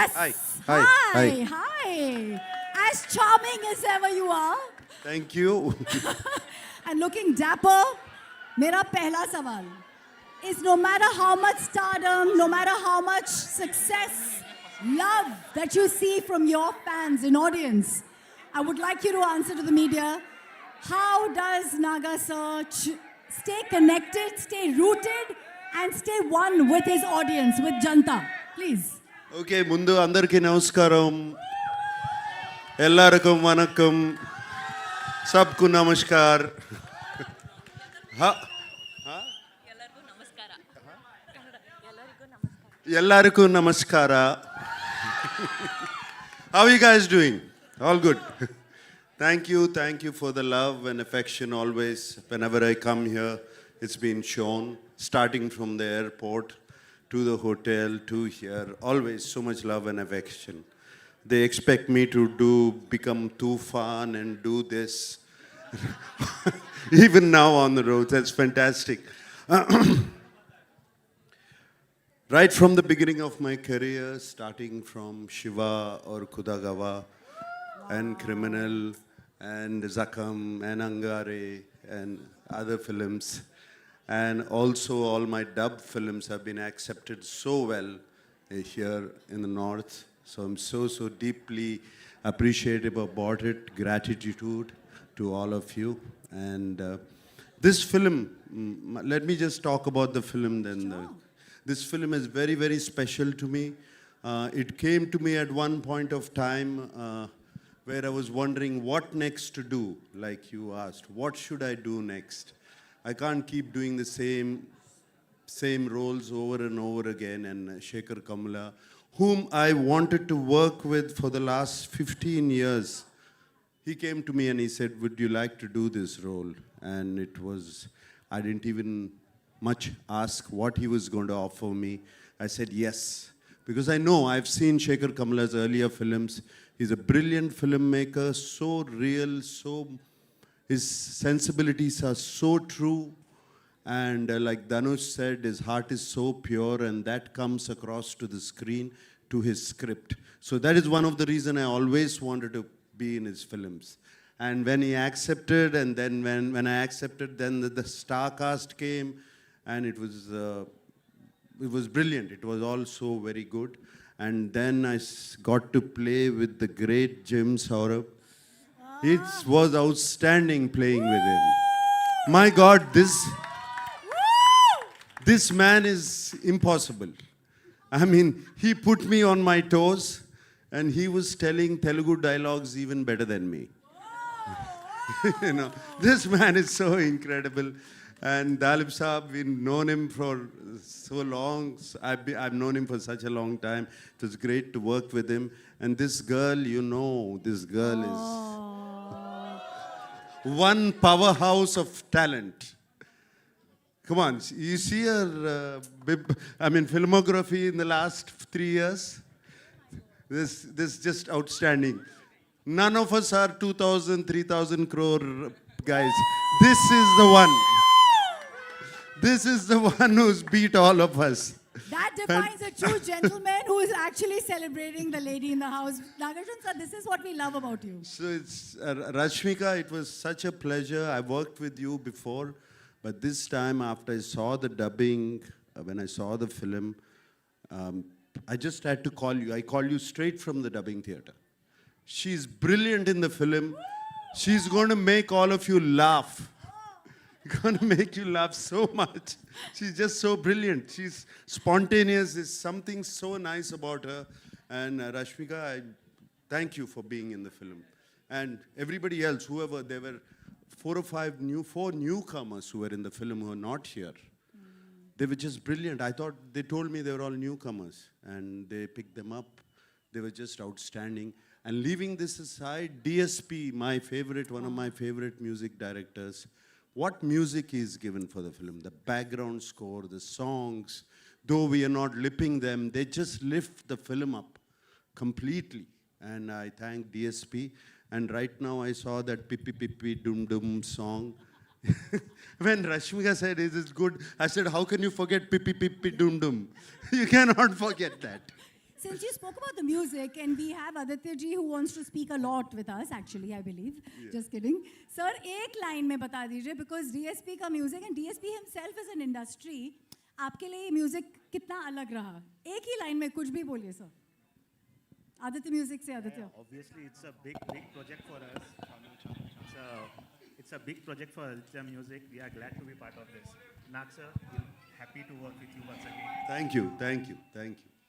Yes. Hi. Hi. Hi. Hi. Hi. As charming as ever you are Thank you. and looking dapper, मेरा पहला सवाल is no matter how much stardom, no matter how much success, love that you see from your fans and audience, I would like you to answer to the media. How does Naga sir stay connected, stay rooted, and stay one with his audience, with Janta? Please. Okay ముందు అందరికీ నమస్కారం ఎల్లారకం వనక్కం సబ్కు నమస్కార్ ఎల్లారకూ నమస్కార How are you guys doing? All good. Thank you for the love and affection always. Whenever I come here, it's been shown, starting from the airport to the hotel to here. Always so much love and affection. They expect me to become Tufan and do this. Even now on the road, that's fantastic. Right from the beginning of my career, starting from Shiva or Kudagawa and Criminal and Zakam and Angare and other films. And also all my dub films have been accepted so well here in the North. So I'm so deeply appreciative about it. Gratitude to all of you. And this film, let me just talk about the film then. This film is very special to me. It came to me at one point of time where I was wondering what next to do, like you asked. What should I do next? I can't keep doing the same roles over and over again. And Shekhar Kamla, whom I wanted to work with for the last 15 years, he came to me and he said, would you like to do this role? And it was, I didn't even much ask what he was going to offer me. I said yes, because I know I've seen Shekhar Kamla's earlier films. He's a brilliant filmmaker, so real, his sensibilities are so true. And like Dhanush said, his heart is so pure, and that comes across to the screen, to his script. So that is one of the reasons I always wanted to be in his films. And when he accepted, and then when I accepted, then the star cast came, and it was brilliant. It was all so very good. And then I got to play with the great Jim Saurabh. It was outstanding playing with him. My God, this man is impossible. I mean, he put me on my toes, and he was telling Telugu dialogues even better than me. You know, this man is so incredible. And Dalip Saab, we've known him for so long. I've known him for such a long time. It was great to work with him. And this girl, this girl is one powerhouse of talent. Come on, you see her, filmography in the last 3 years? This just outstanding. None of us are 2,000, 3,000 crore guys. This is the one. This is the one who's beat all of us. That defines a true gentleman who is actually celebrating the lady in the house. Nagarjun sir, this is what we love about you. So it's Rashmika, it was such a pleasure. I worked with you before, but this time after I saw the dubbing, when I saw the film, I just had to call you. I called you straight from the dubbing theater. She's brilliant in the film. She's going to make all of you laugh. Going to make you laugh so much. She's just so brilliant. She's spontaneous. There's something so nice about her. And Rashmika, I thank you for being in the film. And everybody else, whoever, there were 4 newcomers who were in the film who are not here. They were just brilliant. I thought, they told me they were all newcomers. And they picked them up. They were just outstanding. And leaving this aside, DSP, my favorite, one of my favorite music directors, what music is given for the film, the background score, the songs, though we are not lipping them, they just lift the film up completely. And I thank DSP. And right now I saw that Pippi Pippi Dum Dum song. When Rashmika said, is this good? I said, how can you forget Pippi Pippi Dum Dum? You cannot forget that. since you spoke about the music, and we have Aditya ji who wants to speak a lot with us, actually, I believe. Just kidding. Sir, एक line में बता दीजिए, because DSP का music and DSP himself is an industry. आपके लिए music कितना अलग रहा? एक ही लाइन में कुछ भी बोलिए सर. आदित्य म्यूजिक से Aditya. Obviously, it's a big project for us. It's a big project for Aditya Music. We are glad to be part of this. Nag sir, we're happy to work with you once again. Thank you, thank you, thank you.